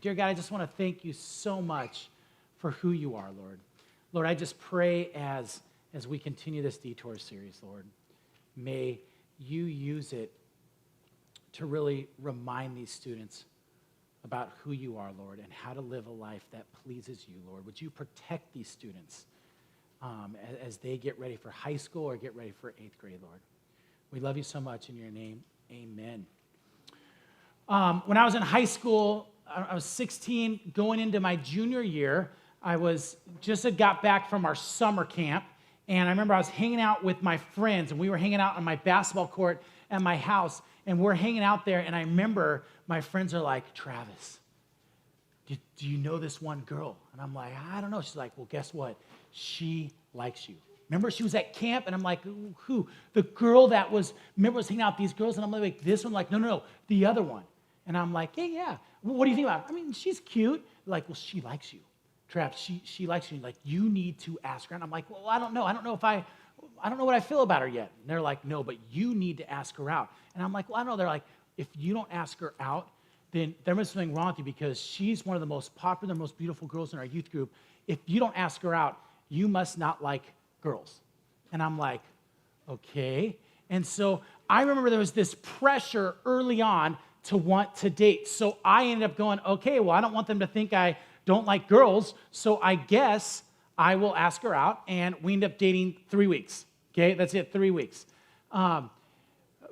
Dear God, I just want to thank you so much for who you are, Lord. Lord, I just pray as we continue this Detour series, Lord, may you use it to really remind these students about who you are, Lord, and how to live a life that pleases you, Lord. Would you protect these students as they get ready for high school or get ready for 8th grade, Lord? We love you so much. In your name, amen. When I was in high school, I was 16, going into my junior year. I had got back from our summer camp, and I remember I was hanging out with my friends, and we were hanging out on my basketball court at my house, and we're hanging out there, and I remember my friends are like, Travis, do you know this one girl? And I'm like, I don't know. She's like, well, guess what? She likes you. Remember, she was at camp, and I'm like, who? The girl that was hanging out with these girls, and I'm like, this one? Like, no, the other one. And I'm like, yeah. Well, what do you think about her? I mean, she's cute. Like, well, she likes you. Travis, she likes you. Like, you need to ask her. And I'm like, well, I don't know. I don't know what I feel about her yet. And they're like, no, but you need to ask her out. And I'm like, well, I don't know. They're like, if you don't ask her out, then there must be something wrong with you because she's one of the most popular, most beautiful girls in our youth group. If you don't ask her out, you must not like girls. And I'm like, okay. And so I remember there was this pressure early on to want to date. So I ended up going, okay, well, I don't want them to think I don't like girls, so I guess I will ask her out, and we ended up dating 3 weeks. Okay, that's it, 3 weeks. But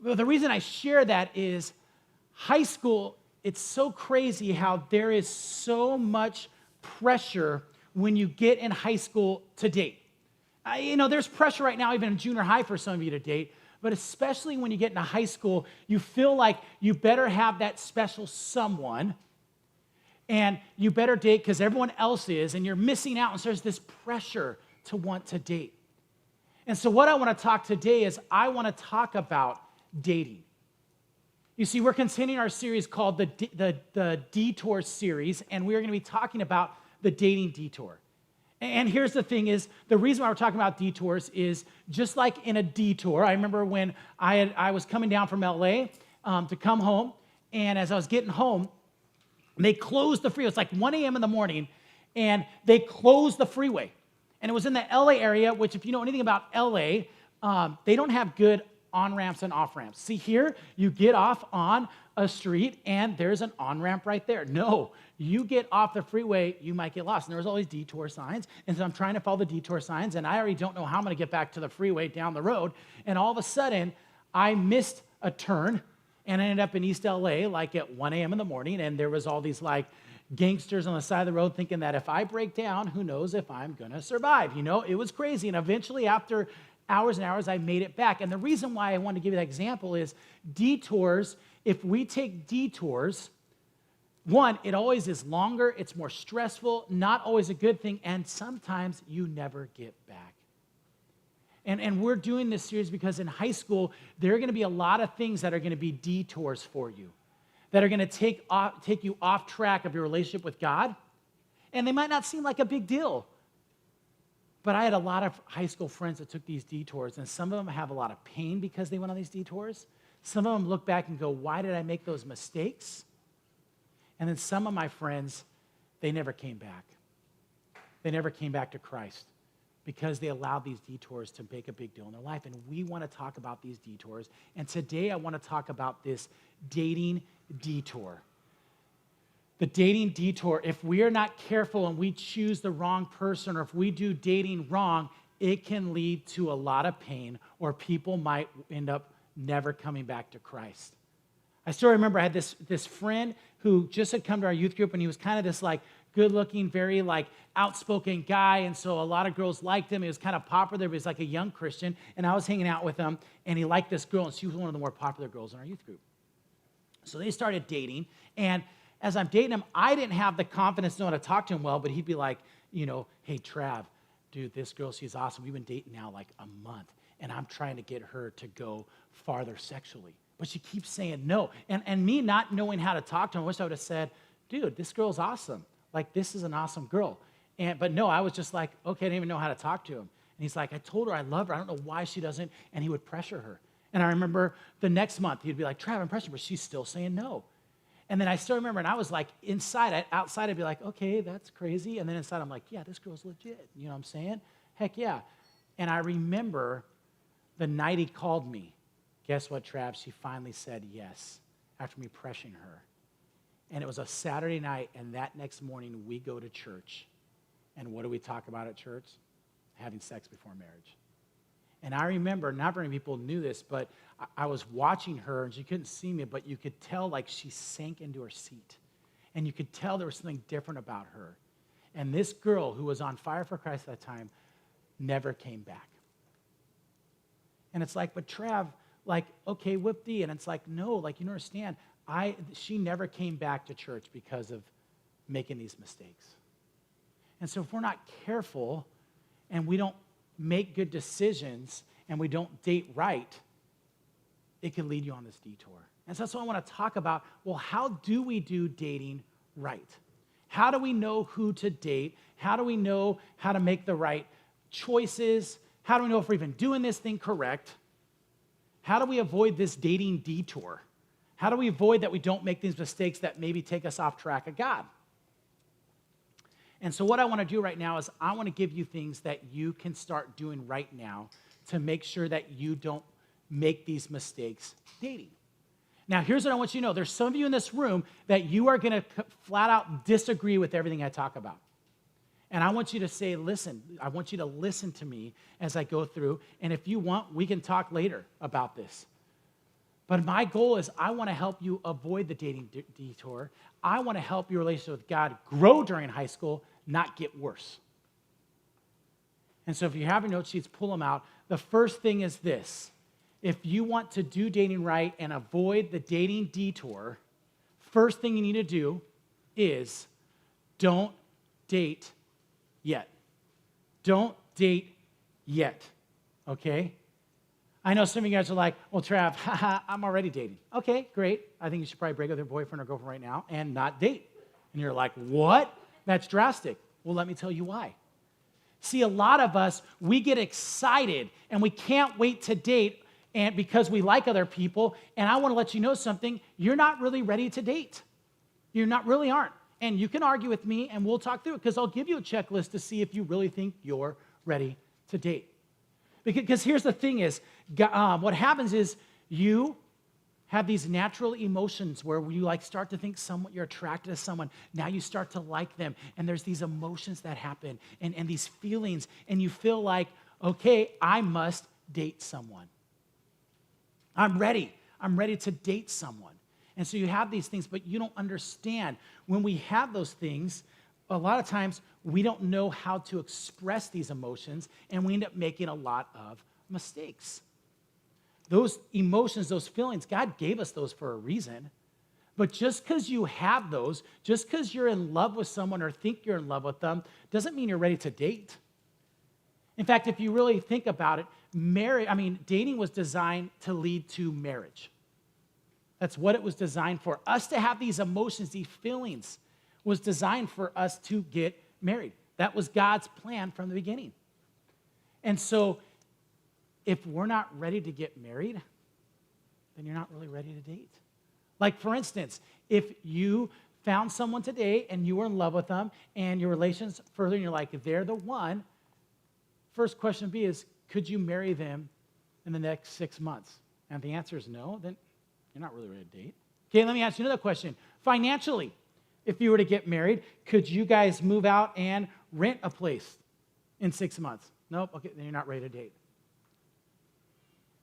the reason I share that is high school, it's so crazy how there is so much pressure when you get in high school to date. There's pressure right now, even in junior high, for some of you to date. But especially when you get into high school, you feel like you better have that special someone, and you better date because everyone else is, and you're missing out, and so there's this pressure to want to date. And so what I want to talk today is I want to talk about dating. You see, we're continuing our series called the Detour series, and we're going to be talking about the Dating Detour. And here's the thing is, the reason why we're talking about detours is just like in a detour. I remember when I was coming down from LA to come home, and as I was getting home, they closed the freeway. It's like 1 a.m. in the morning, and they closed the freeway. And it was in the LA area, which if you know anything about LA, they don't have good on-ramps and off-ramps. See here, you get off on a street, and there's an on-ramp right there. No, you get off the freeway, you might get lost. And there was all these detour signs, and so I'm trying to follow the detour signs, and I already don't know how I'm going to get back to the freeway down the road. And all of a sudden, I missed a turn, and I ended up in East LA, like at 1 a.m. in the morning, and there was all these, like, gangsters on the side of the road thinking that if I break down, who knows if I'm going to survive. It was crazy. And eventually, after hours and hours, I made it back. And the reason why I wanted to give you that example is detours, if we take detours, one, it always is longer, it's more stressful, not always a good thing, and sometimes you never get back. And we're doing this series because in high school, there are going to be a lot of things that are going to be detours for you, that are going to take you off track of your relationship with God, and they might not seem like a big deal. But I had a lot of high school friends that took these detours, and some of them have a lot of pain because they went on these detours. Some of them look back and go, why did I make those mistakes? And then some of my friends, they never came back. They never came back to Christ because they allowed these detours to make a big deal in their life. And we want to talk about these detours. And today I want to talk about this dating detour. The dating detour, if we are not careful and we choose the wrong person, or if we do dating wrong, it can lead to a lot of pain, or people might end up never coming back to Christ. I still remember I had this friend who just had come to our youth group, and he was kind of this like good-looking, very like outspoken guy, and so a lot of girls liked him. He was kind of popular, but he was like a young Christian, and I was hanging out with him, and he liked this girl, and she was one of the more popular girls in our youth group. So they started dating, and as I'm dating him, I didn't have the confidence to know how to talk to him well, but he'd be like, hey, Trav, dude, this girl, she's awesome. We've been dating now like a month, and I'm trying to get her to go farther sexually. But she keeps saying no. And me not knowing how to talk to him, I wish I would have said, dude, this girl's awesome. Like, this is an awesome girl. But no, I was just like, okay, I didn't even know how to talk to him. And he's like, I told her I love her. I don't know why she doesn't. And he would pressure her. And I remember the next month, he'd be like, Trav, I'm pressuring her, but she's still saying no. And then I still remember, and I was like, outside I'd be like, okay, that's crazy. And then inside I'm like, yeah, this girl's legit. You know what I'm saying? Heck yeah. And I remember the night he called me. Guess what, Trav? She finally said yes after me pressuring her. And it was a Saturday night, and that next morning we go to church. And what do we talk about at church? Having sex before marriage. And I remember, not very many people knew this, but I was watching her, and she couldn't see me, but you could tell like she sank into her seat. And you could tell there was something different about her. And this girl who was on fire for Christ at that time never came back. And it's like, but Trav, like, okay, whoop-dee. And it's like, no, like, you don't understand. She never came back to church because of making these mistakes. And so if we're not careful and we don't make good decisions and we don't date right, it can lead you on this detour. And so that's what I want to talk about. Well, how do we do dating right? How do we know who to date? How do we know how to make the right choices? How do we know if we're even doing this thing correct? How do we avoid this dating detour? How do we avoid that we don't make these mistakes that maybe take us off track of God? And so what I want to do right now is I want to give you things that you can start doing right now to make sure that you don't make these mistakes dating. Now, here's what I want you to know. There's some of you in this room that you are going to flat out disagree with everything I talk about. And I want you to say, listen, I want you to listen to me as I go through. And if you want, we can talk later about this. But my goal is I want to help you avoid the dating detour. I want to help your relationship with God grow during high school, not get worse. And so if you have your note sheets, pull them out. The first thing is this. If you want to do dating right and avoid the dating detour, first thing you need to do is don't date yet. Don't date yet, okay? I know some of you guys are like, well, Trav, I'm already dating. Okay, great. I think you should probably break up with your boyfriend or girlfriend right now and not date. And you're like, what? That's drastic. Well, let me tell you why. See, a lot of us, we get excited and we can't wait to date and because we like other people. And I want to let you know something. You're not really ready to date. You really aren't. And you can argue with me and we'll talk through it because I'll give you a checklist to see if you really think you're ready to date. Because here's the thing is, what happens is you have these natural emotions where you like start to think you're attracted to someone. Now you start to like them. And there's these emotions that happen and these feelings. And you feel like, okay, I must date someone. I'm ready. I'm ready to date someone. And so you have these things, but you don't understand. When we have those things, a lot of times we don't know how to express these emotions, and we end up making a lot of mistakes. Those emotions, those feelings, God gave us those for a reason. But just because you have those, just because you're in love with someone or think you're in love with them, doesn't mean you're ready to date. In fact, if you really think about it, dating was designed to lead to marriage. That's what it was designed for. Us to have these emotions, these feelings, was designed for us to get married. That was God's plan from the beginning. And so, if we're not ready to get married, then you're not really ready to date. Like, for instance, if you found someone today and you were in love with them and your relation's further and you're like, they're the one, first question would be is, could you marry them in the next 6 months? And if the answer is no, then you're not really ready to date. Okay, let me ask you another question. Financially, if you were to get married, could you guys move out and rent a place in 6 months? Nope, okay, then you're not ready to date.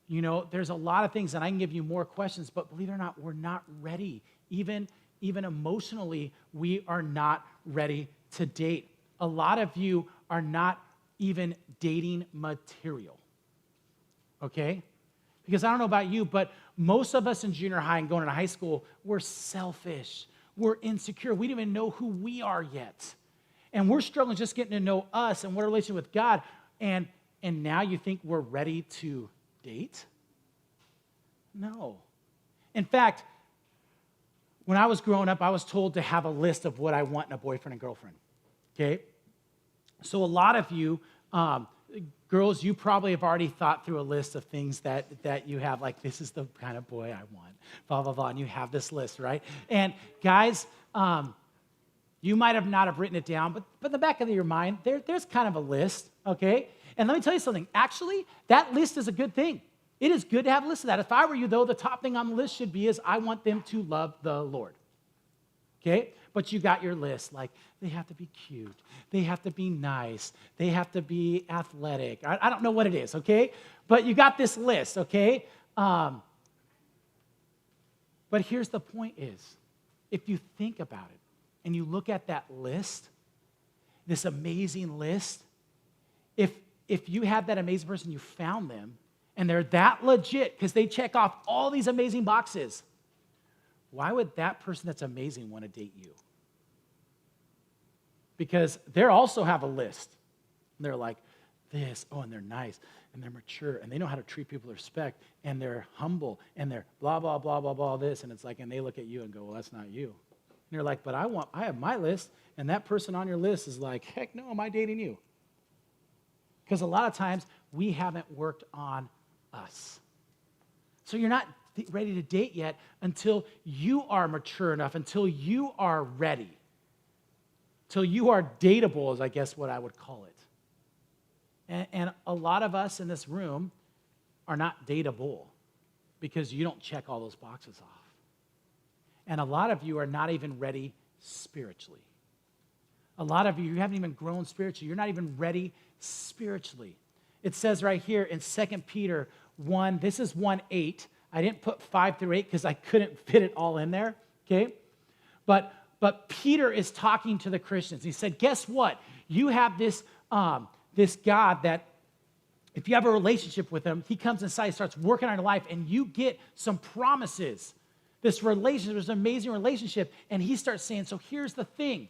You know, there's a lot of things, and I can give you more questions, but believe it or not, we're not ready. Even emotionally, we are not ready to date. A lot of you are not even dating material, okay? Because I don't know about you, but most of us in junior high and going into high school, we're selfish. We're insecure. We don't even know who we are yet. And we're struggling just getting to know us and what our relationship with God. And now you think we're ready to date? No. In fact, when I was growing up, I was told to have a list of what I want in a boyfriend and girlfriend. Okay? So a lot of you, Girls, you probably have already thought through a list of things that you have, like, this is the kind of boy I want, blah, blah, blah, and you have this list, right? And guys, you might have not have written it down, but in the back of your mind, there's kind of a list, okay? And let me tell you something. Actually, that list is a good thing. It is good to have a list of that. If I were you, though, the top thing on the list should be is I want them to love the Lord, okay? But you got your list, like they have to be cute, they have to be nice, they have to be athletic. I don't know what it is, okay? But you got this list, okay? But here's the point is, if you think about it and you look at that list, this amazing list, if you had that amazing person, you found them, and they're that legit because they check off all these amazing boxes, why would that person that's amazing want to date you? Because they also have a list. And they're like, this, and they're nice, and they're mature, and they know how to treat people with respect, and they're humble, and they're blah, blah, blah, blah, blah, this, and it's like, and they look at you and go, well, that's not you. And you're like, but I have my list, and that person on your list is like, heck no, am I dating you? Because a lot of times, we haven't worked on us. So you're not ready to date yet until you are mature enough, until you are ready, till you are dateable is, I guess, what I would call it. And a lot of us in this room are not dateable because you don't check all those boxes off. And a lot of you are not even ready spiritually. A lot of you haven't even grown spiritually. You're not even ready spiritually. It says right here in 2 Peter 1, this is 1:8. I didn't put 5 through 8 because I couldn't fit it all in there, okay? But Peter is talking to the Christians. He said, guess what? You have this God that if you have a relationship with him, he comes inside, starts working on your life, and you get some promises. This relationship, this amazing relationship, and he starts saying, so here's the thing.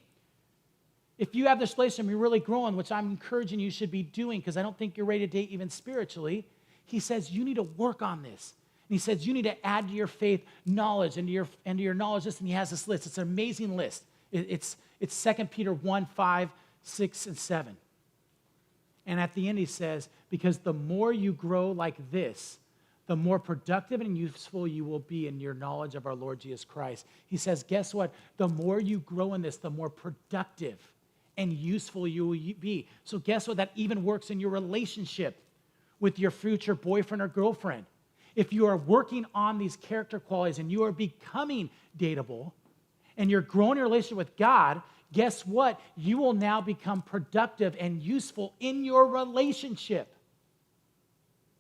If you have this relationship, you're really growing, which I'm encouraging you should be doing because I don't think you're ready to date even spiritually. He says, you need to work on this. And he says, you need to add to your faith knowledge and to your knowledge this. And he has this list. It's an amazing list. It's 2 Peter 1, 5, 6, and 7. And at the end he says, because the more you grow like this, the more productive and useful you will be in your knowledge of our Lord Jesus Christ. He says, guess what? The more you grow in this, the more productive and useful you will be. So guess what? That even works in your relationship with your future boyfriend or girlfriend. If you are working on these character qualities and you are becoming dateable and you're growing your relationship with God, guess what? You will now become productive and useful in your relationship.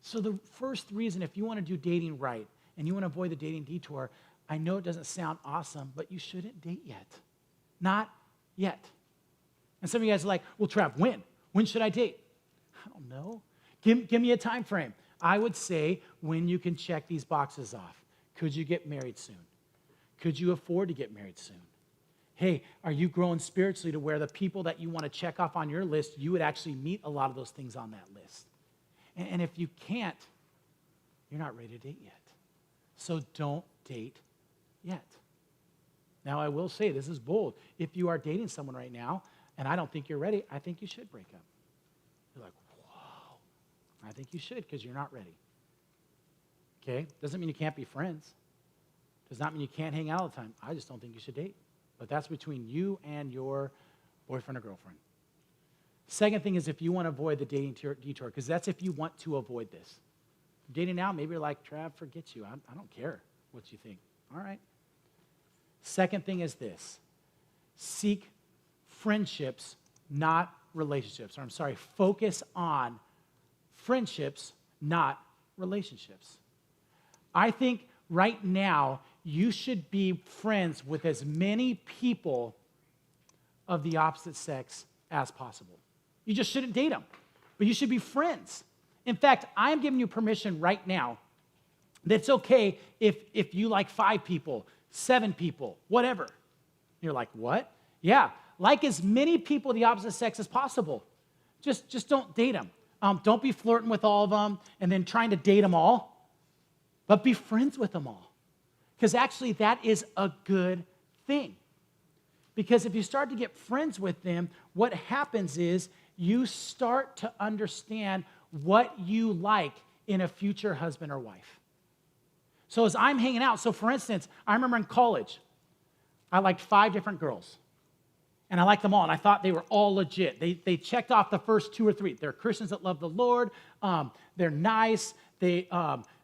So the first reason, if you want to do dating right and you want to avoid the dating detour, I know it doesn't sound awesome, but you shouldn't date yet. Not yet. And some of you guys are like, well, Trav, when? When should I date? I don't know. Give me a time frame. I would say when you can check these boxes off. Could you get married soon? Could you afford to get married soon? Hey, are you growing spiritually to where the people that you want to check off on your list, you would actually meet a lot of those things on that list? And if you can't, you're not ready to date yet. So don't date yet. Now, I will say, this is bold. If you are dating someone right now, and I don't think you're ready, I think you should break up. You're like, whoa. I think you should because you're not ready. Okay? Doesn't mean you can't be friends. Does not mean you can't hang out all the time. I just don't think you should date. But that's between you and your boyfriend or girlfriend. Second thing is if you want to avoid the dating detour, because that's if you want to avoid this. Dating now, maybe you're like, Trav, forget you. I don't care what you think. All right. Second thing is this. Seek friendships, not relationships. Or I'm sorry, focus on friendships, not relationships. I think right now you should be friends with as many people of the opposite sex as possible. You just shouldn't date them, but you should be friends. In fact, I'm giving you permission right now that it's okay if you like 5 people, 7 people, whatever. You're like, what? Yeah, like as many people of the opposite sex as possible. Just don't date them. Don't be flirting with all of them and then trying to date them all, but be friends with them all. Because actually that is a good thing. Because if you start to get friends with them, what happens is you start to understand what you like in a future husband or wife. So as I'm hanging out, so for instance, I remember in college, I liked 5 different girls. And I liked them all, and I thought they were all legit. They checked off the first 2 or 3. They're Christians that love the Lord. They're nice. They're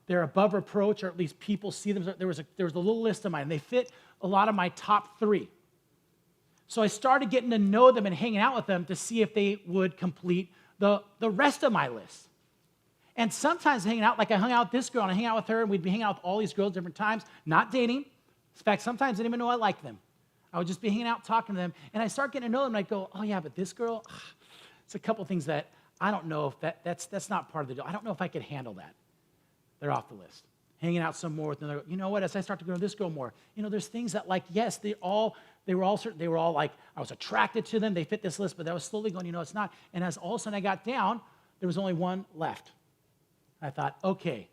above reproach, or at least people see them. There was a little list of mine, and they fit a lot of my top 3. So I started getting to know them and hanging out with them to see if they would complete the rest of my list. And sometimes hanging out, like I hung out with this girl, and I hang out with her, and we'd be hanging out with all these girls different times, not dating. In fact, sometimes I didn't even know I liked them. I would just be hanging out, talking to them, and I start getting to know them, and I go, oh yeah, but this girl, it's a couple things that I don't know if that's not part of the deal. I don't know if I could handle that. They're off the list. Hanging out some more with them. You know what? As I start to go to this girl more, there's things that, like, yes, they were all like, I was attracted to them. They fit this list, but I was slowly going, it's not. And as all of a sudden I got down, there was only one left. I thought, okay,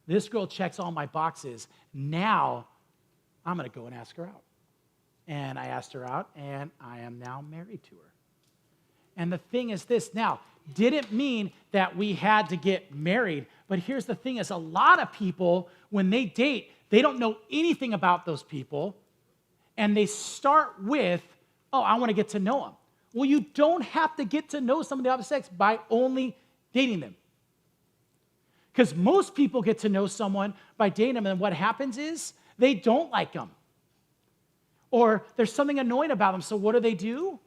this girl checks all my boxes. Now I'm going to go and ask her out. And I asked her out, and I am now married to her. And the thing is this, now, didn't mean that we had to get married, but here's the thing is a lot of people, when they date, they don't know anything about those people, and they start with, oh, I want to get to know them. Well, you don't have to get to know someone of the opposite sex by only dating them. Because most people get to know someone by dating them, and what happens is they don't like them. Or there's something annoying about them, so what do?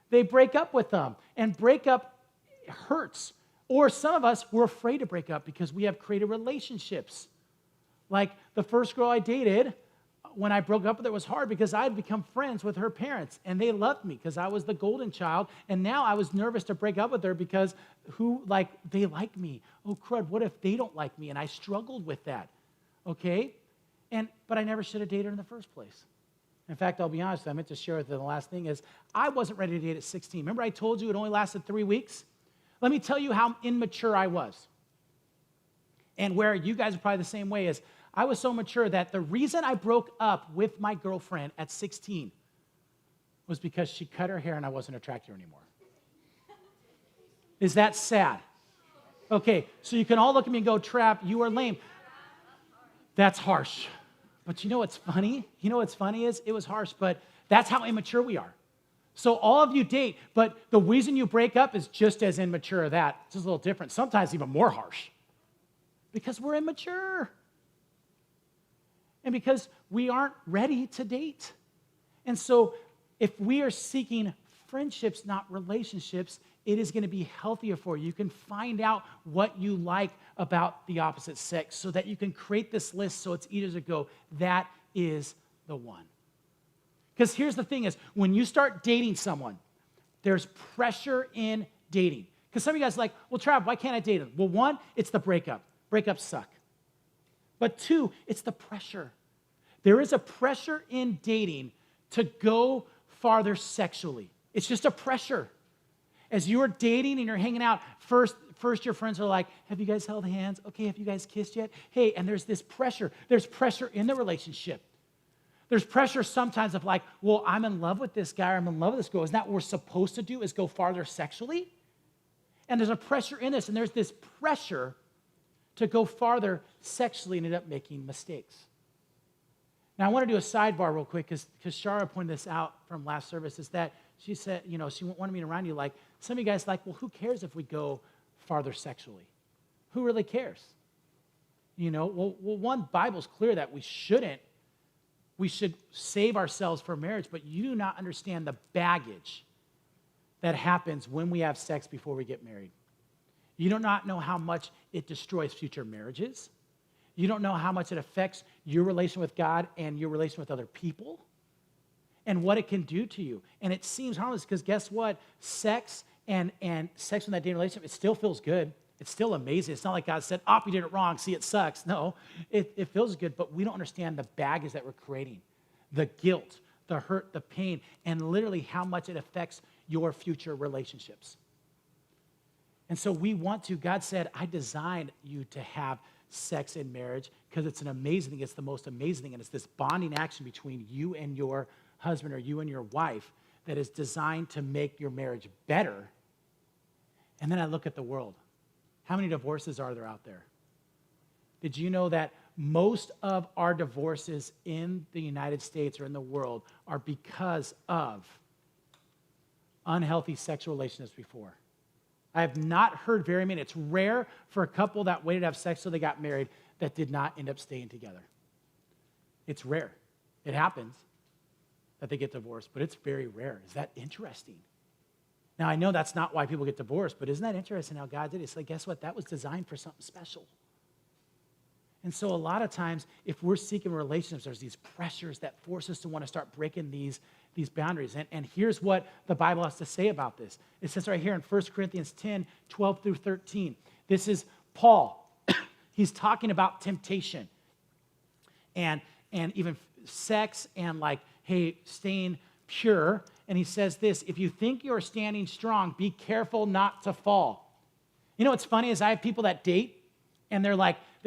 They break up with them, and break up hurts. Or some of us, we're afraid to break up because we have created relationships. Like the first girl I dated, when I broke up with her, it was hard because I had become friends with her parents, and they loved me because I was the golden child, and now I was nervous to break up with her because they like me. Oh, crud, what if they don't like me? And I struggled with that, okay? But I never should have dated her in the first place. In fact, I'll be honest, I meant to share with you the last thing is I wasn't ready to date at 16. Remember I told you it only lasted 3 weeks? Let me tell you how immature I was. And where you guys are probably the same way is I was so mature that the reason I broke up with my girlfriend at 16 was because she cut her hair and I wasn't attracted to her anymore. Is that sad? Okay, so you can all look at me and go, Trap, you are lame. That's harsh. But you know what's funny? Is it was harsh, but that's how immature we are. So all of you date, but the reason you break up is just as immature as that. It's just a little different, sometimes even more harsh. Because we're immature. And because we aren't ready to date. And so if we are seeking friendships, not relationships, it is going to be healthier for you. You can find out what you like about the opposite sex so that you can create this list so it's easier to go, that is the one. Because here's the thing is, when you start dating someone, there's pressure in dating. Because some of you guys are like, well, Trav, why can't I date him? Well, 1, it's the breakup. Breakups suck. But 2, it's the pressure. There is a pressure in dating to go farther sexually. It's just a pressure. As you're dating and you're hanging out, first your friends are like, have you guys held hands? Okay, have you guys kissed yet? Hey, and there's this pressure. There's pressure in the relationship. There's pressure sometimes of like, well, I'm in love with this guy or I'm in love with this girl. Isn't that what we're supposed to do is go farther sexually? And there's a pressure in this, and there's this pressure to go farther sexually and end up making mistakes. Now, I want to do a sidebar real quick because Shara pointed this out from last service, is that she said, she wanted me to remind you, like, some of you guys like, well, who cares if we go farther sexually? Who really cares? Well, one, Bible's clear that we shouldn't. We should save ourselves for marriage, but you do not understand the baggage that happens when we have sex before we get married. You do not know how much it destroys future marriages. You don't know how much it affects your relation with God and your relation with other people and what it can do to you. And it seems harmless because guess what? Sex and sex in that dating relationship, it still feels good. It's still amazing. It's not like God said, you did it wrong. See, it sucks. No, it feels good, but we don't understand the baggage that we're creating, the guilt, the hurt, the pain, and literally how much it affects your future relationships. And so we want to, God said, I designed you to have sex in marriage because it's an amazing thing. It's the most amazing thing. And it's this bonding action between you and your husband or you and your wife that is designed to make your marriage better. And then I look at the world. How many divorces are there out there? Did you know that most of our divorces in the United States or in the world are because of unhealthy sexual relationships before? I have not heard very many. It's rare for a couple that waited to have sex till they got married that did not end up staying together. It's rare. It happens that they get divorced, but it's very rare. Is that interesting? Now, I know that's not why people get divorced, but isn't that interesting how God did it? It's like, guess what? That was designed for something special. And so a lot of times, if we're seeking relationships, there's these pressures that force us to want to start breaking these boundaries. And here's what the Bible has to say about this. It says right here in 1 Corinthians 10, 12 through 13. This is Paul. He's talking about temptation and even sex and like, hey, staying pure. And he says this, if you think you're standing strong, be careful not to fall. You know what's funny is I have people that date, and they're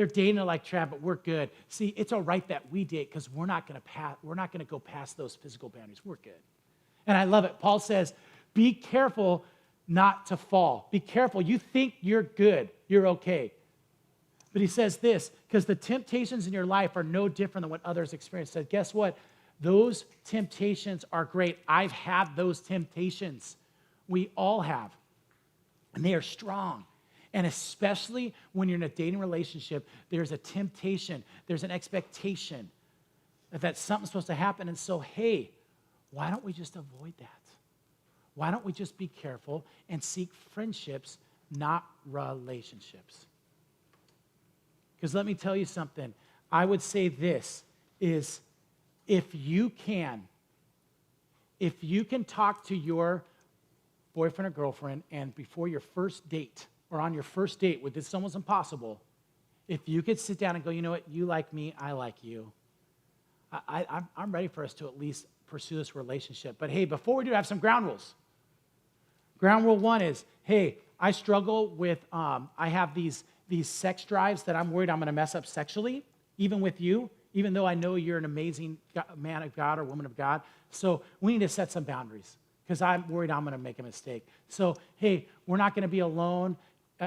dating, they're like, Trav, but we're good. See, it's all right that we date because we're not going to go past those physical boundaries. We're good. And I love it. Paul says, be careful not to fall. Be careful. You think you're good. You're okay. But he says this, because the temptations in your life are no different than what others experience. So guess what? Those temptations are great. I've had those temptations. We all have. And they are strong. And especially when you're in a dating relationship, there's a temptation, there's an expectation that something's supposed to happen. And so, hey, why don't we just avoid that? Why don't we just be careful and seek friendships, not relationships? Because let me tell you something. I would say this is if you can talk to your boyfriend or girlfriend and before your first date, or on your first date with this almost impossible, if you could sit down and go, you know what, you like me, I like you. I'm ready for us to at least pursue this relationship. But hey, before we do, have some ground rules. Ground rule one is, hey, I struggle with, I have these sex drives that I'm worried I'm going to mess up sexually, even with you, even though I know you're an amazing man of God or woman of God. So we need to set some boundaries because I'm worried I'm going to make a mistake. So, hey, we're not going to be alone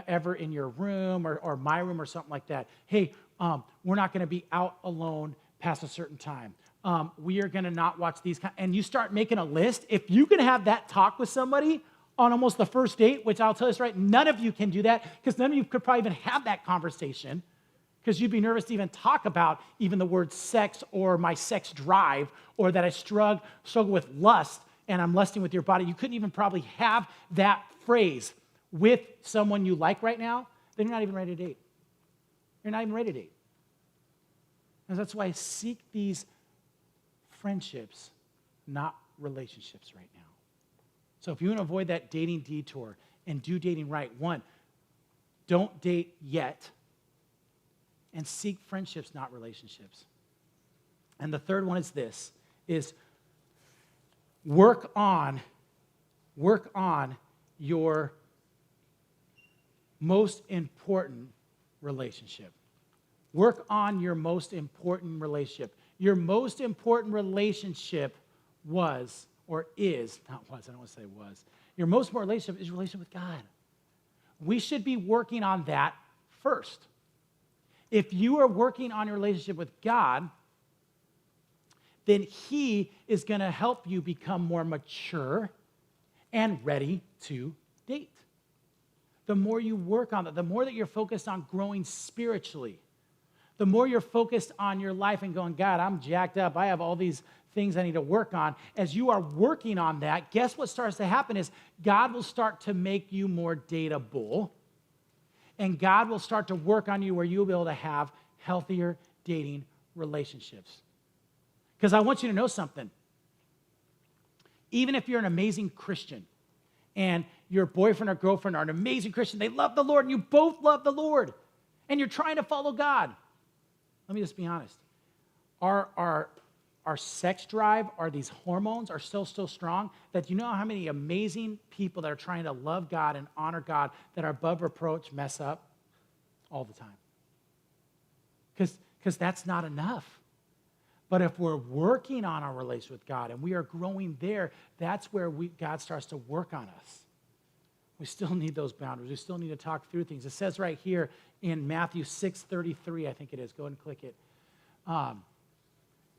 ever in your room or my room or something like that. Hey, we're not going to be out alone past a certain time. We are going to not watch these and you start making a list. If you can have that talk with somebody on almost the first date, which I'll tell you this right, none of you can do that because none of you could probably even have that conversation because you'd be nervous to even talk about even the word sex or my sex drive or that I struggle with lust and I'm lusting with your body. You couldn't even probably have that phrase with someone you like right now, then you're not even ready to date. You're not even ready to date. And that's why I seek these friendships, not relationships right now. So if you want to avoid that dating detour and do dating right, one, don't date yet and seek friendships, not relationships. And the third one is this, is work on your most important relationship. Work on your most important relationship. Your most important relationship was, or is, not was, I don't want to say was. Your most important relationship is your relationship with God. We should be working on that first. If you are working on your relationship with God, then He is going to help you become more mature and ready to date. The more you work on that, the more that you're focused on growing spiritually, the more you're focused on your life and going, God, I'm jacked up. I have all these things I need to work on. As you are working on that, guess what starts to happen is God will start to make you more dateable, and God will start to work on you where you'll be able to have healthier dating relationships. Because I want you to know something. Even if you're an amazing Christian and your boyfriend or girlfriend are an amazing Christian, they love the Lord and you both love the Lord and you're trying to follow God. Let me just be honest. Our sex drive, these hormones are so strong that you know how many amazing people that are trying to love God and honor God that are above reproach mess up all the time. Because that's not enough. But if we're working on our relationship with God and we are growing there, that's where God starts to work on us. We still need those boundaries. We still need to talk through things. It says right here in Matthew 6:33, I think it is. Go ahead and click it.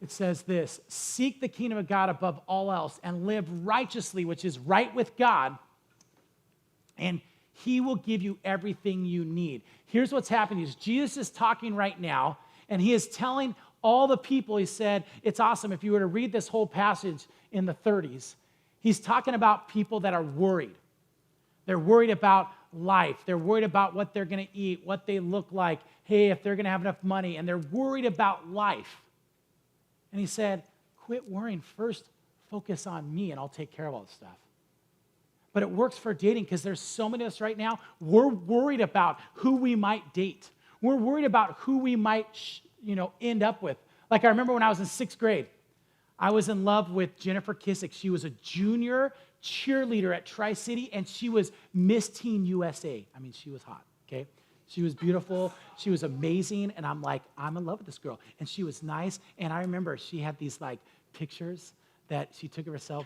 It says this, seek the kingdom of God above all else and live righteously, which is right with God, and he will give you everything you need. Here's what's happening is Jesus is talking right now, and he is telling all the people, he said, it's awesome. If you were to read this whole passage in the 30s, he's talking about people that are worried. They're worried about life. They're worried about what they're going to eat, what they look like, hey, if they're going to have enough money, and they're worried about life. And he said, quit worrying. First, focus on me, and I'll take care of all this stuff. But it works for dating because there's so many of us right now, we're worried about who we might date. We're worried about who we might, end up with. Like I remember when I was in 6th grade, I was in love with Jennifer Kissick. She was a junior cheerleader at Tri-City, and she was Miss Teen USA. I mean, she was hot, okay? She was beautiful. She was amazing. And I'm like, I'm in love with this girl. And she was nice. And I remember she had these pictures that she took of herself.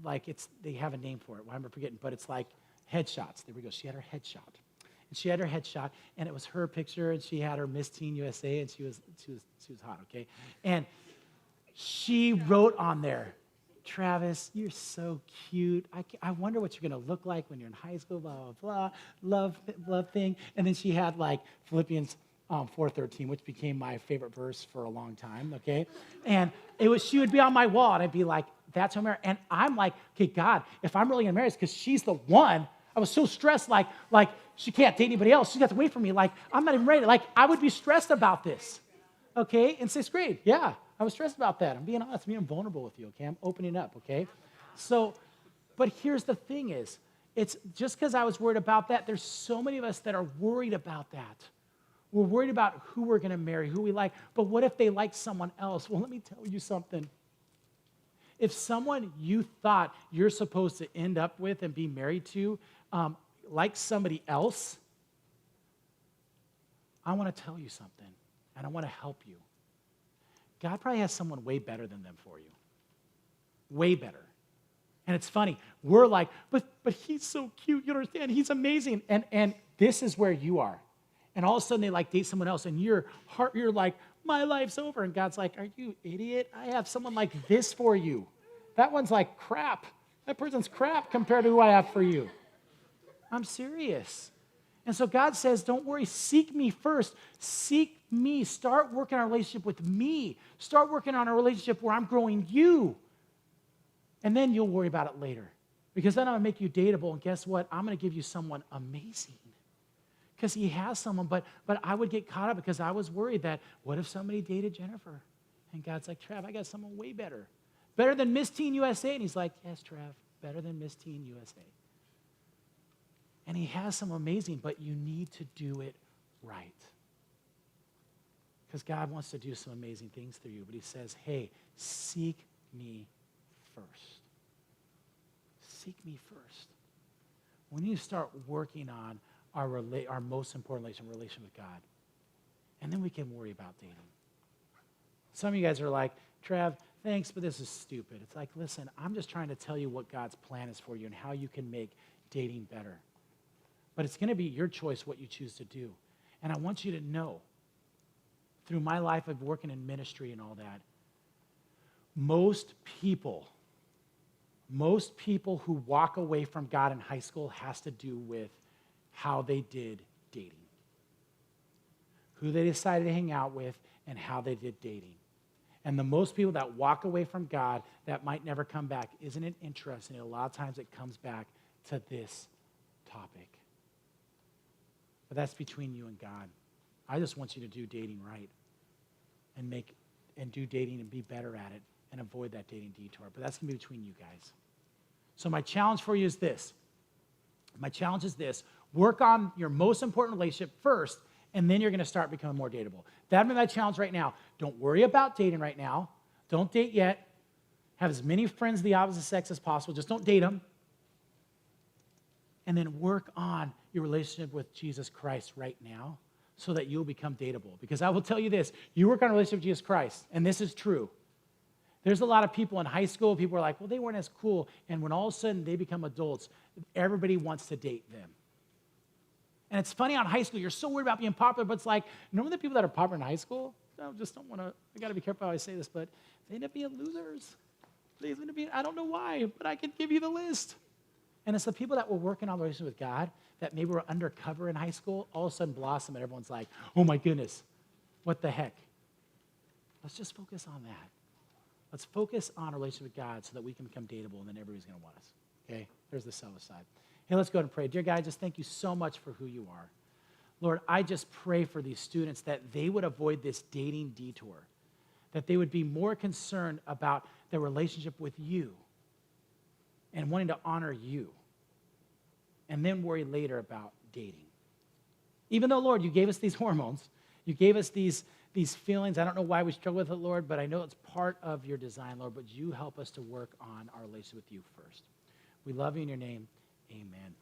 They have a name for it. I'm forgetting, but it's like headshots. There we go. She had her headshot. And she had her headshot, and it was her picture, and she had her Miss Teen USA, and she was hot, okay? And she wrote on there, Travis, you're so cute. I wonder what you're going to look like when you're in high school, blah, blah, blah, love thing. And then she had Philippians 4:13, which became my favorite verse for a long time, okay? And she would be on my wall, and I'd be like, that's who I'm married. And I'm like, okay, God, if I'm really going to marry her, because she's the one. I was so stressed, like she can't date anybody else. She got to wait for me. I'm not even ready. I would be stressed about this, okay, in 6th grade. Yeah. I was stressed about that. I'm being honest, I'm being vulnerable with you, okay? I'm opening up, okay? So, but here's the thing is, it's just because I was worried about that, there's so many of us that are worried about that. We're worried about who we're going to marry, who we like, but what if they like someone else? Well, let me tell you something. If someone you thought you're supposed to end up with and be married to likes somebody else, I want to tell you something, and I want to help you. God probably has someone way better than them for you. Way better. And it's funny. We're like, but he's so cute. You understand? He's amazing. And this is where you are. And all of a sudden they date someone else, and you're like, my life's over. And God's like, are you idiot? I have someone like this for you. That one's like crap. That person's crap compared to who I have for you. I'm serious. And so God says, don't worry, seek me first. Seek me. Start working on a relationship with me. Start working on a relationship where I'm growing you. And then you'll worry about it later. Because then I'm going to make you dateable. And guess what? I'm going to give you someone amazing. Because he has someone. But I would get caught up because I was worried that, what if somebody dated Jennifer? And God's like, Trav, I got someone way better. Better than Miss Teen USA. And he's like, yes, Trav, better than Miss Teen USA. And he has some amazing, but you need to do it right. Because God wants to do some amazing things through you. But he says, hey, seek me first. Seek me first. We need to start working on our most important relation with God. And then we can worry about dating. Some of you guys are like, Trav, thanks, but this is stupid. It's like, listen, I'm just trying to tell you what God's plan is for you and how you can make dating better. But it's going to be your choice what you choose to do. And I want you to know, through my life of working in ministry and all that, most people who walk away from God in high school has to do with how they did dating. Who they decided to hang out with and how they did dating. And the most people that walk away from God that might never come back, isn't it interesting? A lot of times it comes back to this topic. But that's between you and God. I just want you to do dating right and do dating and be better at it and avoid that dating detour. But that's going to be between you guys. So my challenge for you is this. Work on your most important relationship first, and then you're going to start becoming more dateable. That'd be my challenge right now. Don't worry about dating right now. Don't date yet. Have as many friends of the opposite sex as possible. Just don't date them. And then work on your relationship with Jesus Christ right now so that you'll become dateable. Because I will tell you this, you work on a relationship with Jesus Christ, and this is true. There's a lot of people in high school, people are like, well, they weren't as cool. And when all of a sudden they become adults, everybody wants to date them. And it's funny on high school, you're so worried about being popular, but it's like, the people that are popular in high school, I just don't want to, I got to be careful how I say this, but they end up being losers. They end up being, I don't know why, but I can give you the list. And it's the people that were working on the relationship with God that maybe were undercover in high school, all of a sudden blossom, and everyone's like, oh my goodness, what the heck? Let's just focus on that. Let's focus on a relationship with God so that we can become dateable, and then everybody's going to want us. Okay? There's the selfish side. Hey, let's go ahead and pray. Dear God, just thank you so much for who you are. Lord, I just pray for these students that they would avoid this dating detour, that they would be more concerned about their relationship with you and wanting to honor you, and then worry later about dating. Even though, Lord, you gave us these hormones, you gave us these feelings. I don't know why we struggle with it, Lord, but I know it's part of your design, Lord, but you help us to work on our relationship with you first. We love you in your name. Amen.